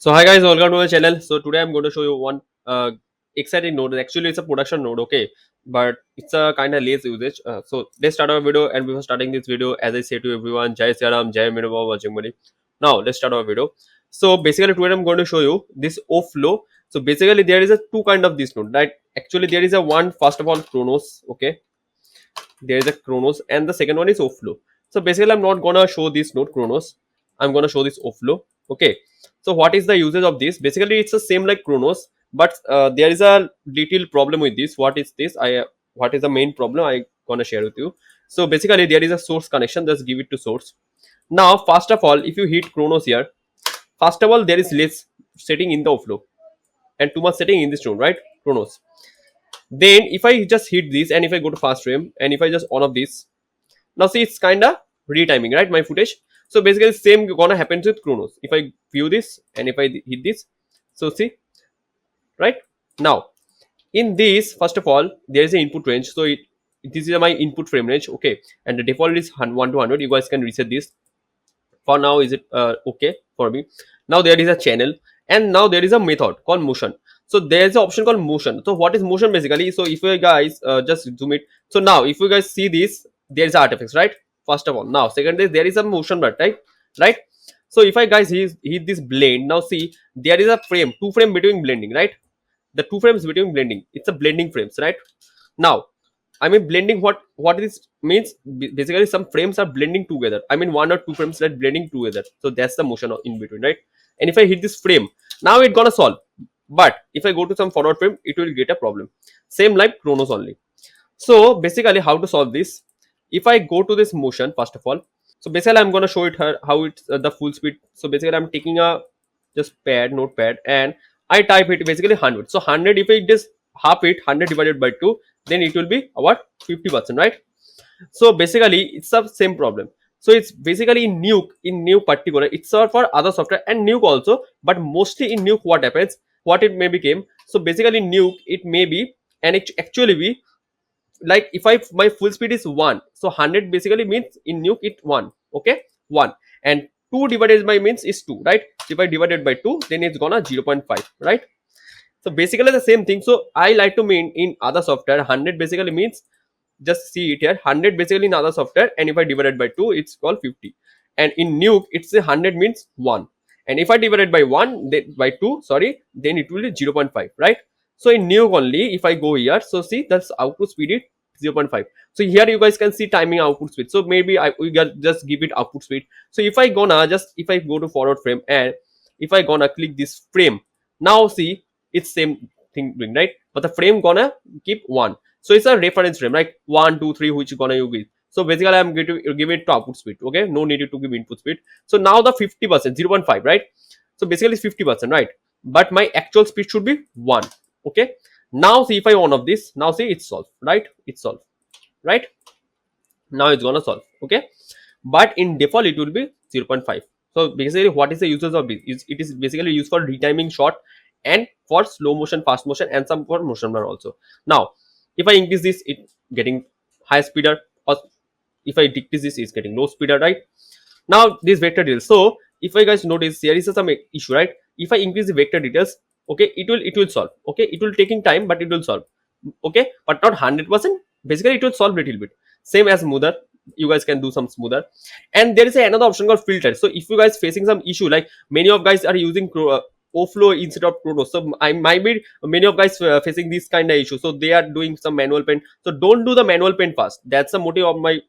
So hi guys, welcome to my channel. So today I'm going to show you one exciting node. Actually, it's a production node, okay, but it's a kind of less usage. So let's start our video. And before starting this video, as I say to everyone, Jai Siaram, Jai MERA, BAJRANGBALI. Now let's start our video. So basically today I'm going to show you this OFlow. So basically there is a two kind of this node, right? Actually there is a one, first of all, Chronos, okay. There is a Chronos and the second one is OFlow. So basically I'm not gonna show this node Chronos. I'm gonna show this OFlow, okay. So what is the usage of this? Basically it's the same like Chronos, but there is a little problem with this. What is this? What is the main problem? I gonna share with you. So basically there is a source connection. Just give it to source. Now first of all, if you hit Chronos here, first of all there is less setting in the OFlow and too much setting in this node, right? Chronos. Then if I just hit this and if I go to fast frame and if I just on off this, now see it's kind of retiming, right? My footage. So basically same gonna happen with Chronos. If I view this and if I hit this, so see, right? Now in this, first of all, there is an input range. So this is my input frame range, okay, and the default is 1 to 100. You guys can reset this. For now is it okay for me. Now there is a channel and now there is a method called motion. So there is an option called motion. So what is motion basically? So if you guys just zoom it, so now if you guys see this, there is artifacts, right? First of all, now second is there is a motion bar, right? So if I guys hit this blend, now see there is a frame, two frame between blending, right? The two frames between blending, it's a blending frames, right? Now I mean blending, what this means, basically some frames are blending together. I mean one or two frames that blending together. So that's the motion in between, right? And if I hit this frame, now it's gonna solve. But if I go to some forward frame, it will get a problem. Same like Chronos only. So basically how to solve this? If I go to this motion, first of all, so basically I'm gonna show it her how it's the full speed. So basically I'm taking a just notepad and I type it basically 100. So 100, if I just half it, 100 divided by 2, then it will be what, 50%, right? So basically it's the same problem. So it's basically in Nuke particular, it's for other software and Nuke also, but mostly in Nuke what happens, what it may become. So basically in Nuke it may be, and it actually be like if I my full speed is 1, so 100 basically means in Nuke it 1, okay, 1, and 2 divided by means is 2, right? So if I divided by 2, then it's gonna 0.5, right? So basically the same thing. So I like to mean in other software 100 basically means, just see it here, 100 basically in other software, and if I divided by 2 it's called 50, and in Nuke it's a 100 means 1, and if I divided by 1 then by 2, sorry, then it will be 0.5, right? So in Nuke only, if I go here, so see that's output speed is 0.5. So here you guys can see timing output speed. So maybe we got just give it output speed. So if I gonna just, if I go to forward frame and if I gonna click this frame, now see it's same thing doing, right? But the frame gonna keep 1. So it's a reference frame, right? 1, 2, 3, which gonna you give. So basically I'm going to give it to output speed, okay? No need to give input speed. So now the 50%, 0.5, right? So basically it's 50%, right? But my actual speed should be 1, okay? Now see if I on off this, now see it's solved, right? It's solved, right? Now it's gonna solve, okay? But in default it will be 0.5. So basically what is the usage of this? It is basically used for retiming shot and for slow motion, fast motion, and some for motion blur also. Now if I increase this, it getting high speeder, or if I decrease this, it's getting low speeder, right? Now this vector details. So if I guys notice, there is some issue, right? If I increase the vector details, okay, it will solve, okay, it will taking time but it will solve, okay, but not 100%. Basically it will solve little bit, same as smoother. You guys can do some smoother, and there is another option called filter. So if you guys facing some issue, like many of guys are using OFlow instead of Chronos, so I might be many of guys facing this kind of issue, so they are doing some manual paint. So don't do the manual paint first. That's the motive of my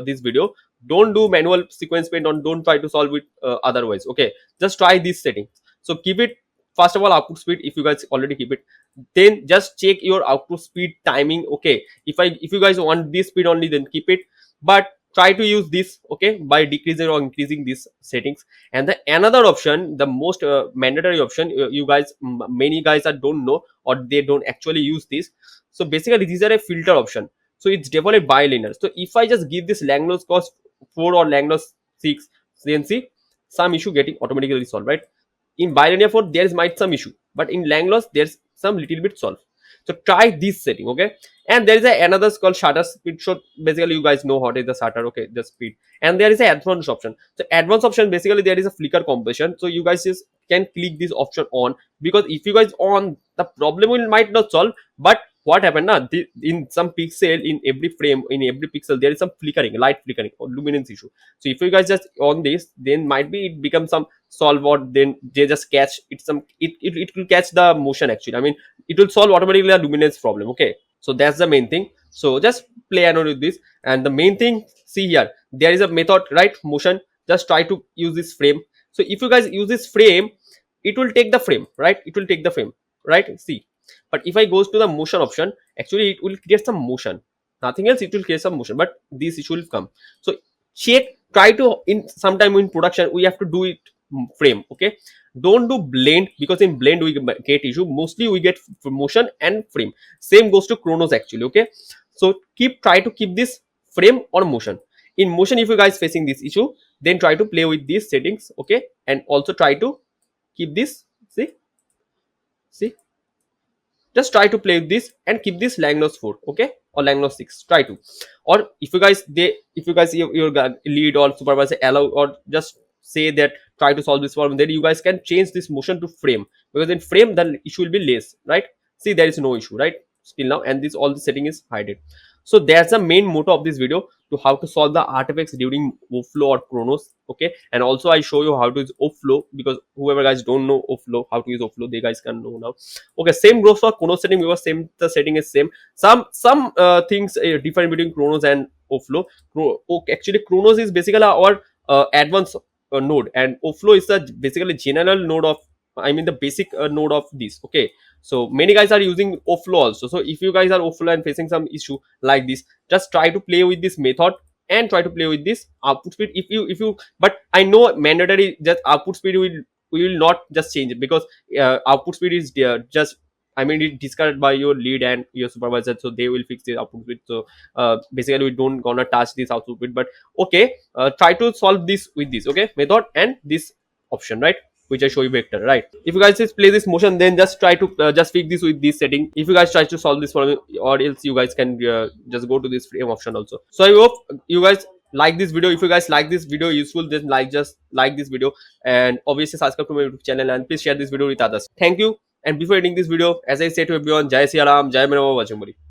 this video. Don't do manual sequence paint, or don't try to solve it otherwise, okay? Just try this setting. So keep it, first of all, output speed. If you guys already keep it, then just check your output speed timing, okay? If you guys want this speed only, then keep it, but try to use this, okay, by decreasing or increasing these settings. And the another option, the most mandatory option, you guys, many guys are don't know, or they don't actually use this. So basically these are a filter option. So it's definitely bilinear. So if I just give this Langlos cost 4 or Langlos 6, then see some issue getting automatically solved, right? In bilinear 4 there is might some issue, but in Langlos there's some little bit solved. So try this setting, okay? And there is another called shutter speed. So basically you guys know what is the shutter, okay, the speed. And there is an advanced option. So advanced option, basically there is a flicker compression. So you guys just can click this option on, because if you guys on, the problem will might not solve. But what happened now, in some pixel, in every frame, in every pixel, there is some flickering, light flickering or luminance issue. So if you guys just on this, then might be it becomes some solve, or then they just catch it, some it will catch the motion actually. I mean, it will solve automatically a luminance problem. Okay, so that's the main thing. So just play around with this. And the main thing, see here, there is a method, right? Motion. Just try to use this frame. So if you guys use this frame, it will take the frame, right? It will take the frame, right? See, but if I goes to the motion option, actually it will create some motion, nothing else, it will create some motion, but this issue will come. So check, try to, in sometime in production we have to do it frame. Okay, don't do blend, because in blend we get issue, mostly we get motion and frame. Same goes to chronos actually. Okay, so try to keep this frame or motion. In motion, if you guys facing this issue, then try to play with these settings. Okay, and also try to keep this, see, just try to play with this and keep this Langnos 4, okay, or Langnos 6. Try to, or if you guys your lead or supervisor allow, or just say that try to solve this problem, then you guys can change this motion to frame, because in frame the issue will be less, right? See, there is no issue, right, still now, and this all the setting is hidden. So that's the main motto of this video, to how to solve the artifacts during OFlow or Chronos. Okay, and also I show you how to use OFlow, because whoever guys don't know OFlow, how to use OFlow, they guys can know now. Okay, same goes for Chronos setting, because same, the setting is same. Some things different between Chronos and OFlow. Actually Chronos is basically our advanced node, and OFlow is the basically general node of, I mean the basic node of this. Okay, so many guys are using OFlow also. So if you guys are OFlow and facing some issue like this, just try to play with this method and try to play with this output speed. If you but I know mandatory just output speed will not just change it, because output speed is just, I mean, it discarded by your lead and your supervisor, so they will fix the output speed. So basically we don't gonna touch this output speed. But okay, try to solve this with this, okay, method and this option, right, which I show you vector, right? If you guys just play this motion, then just try to just fix this with this setting. If you guys try to solve this problem, or else you guys can just go to this frame option also. So I hope you guys like this video. If you guys like this video useful, then just like this video, and obviously subscribe to my YouTube channel, and please share this video with others. Thank you. And before ending this video, as I say to everyone, Jai Siya Ram, Jai Mera, Bajrangbali.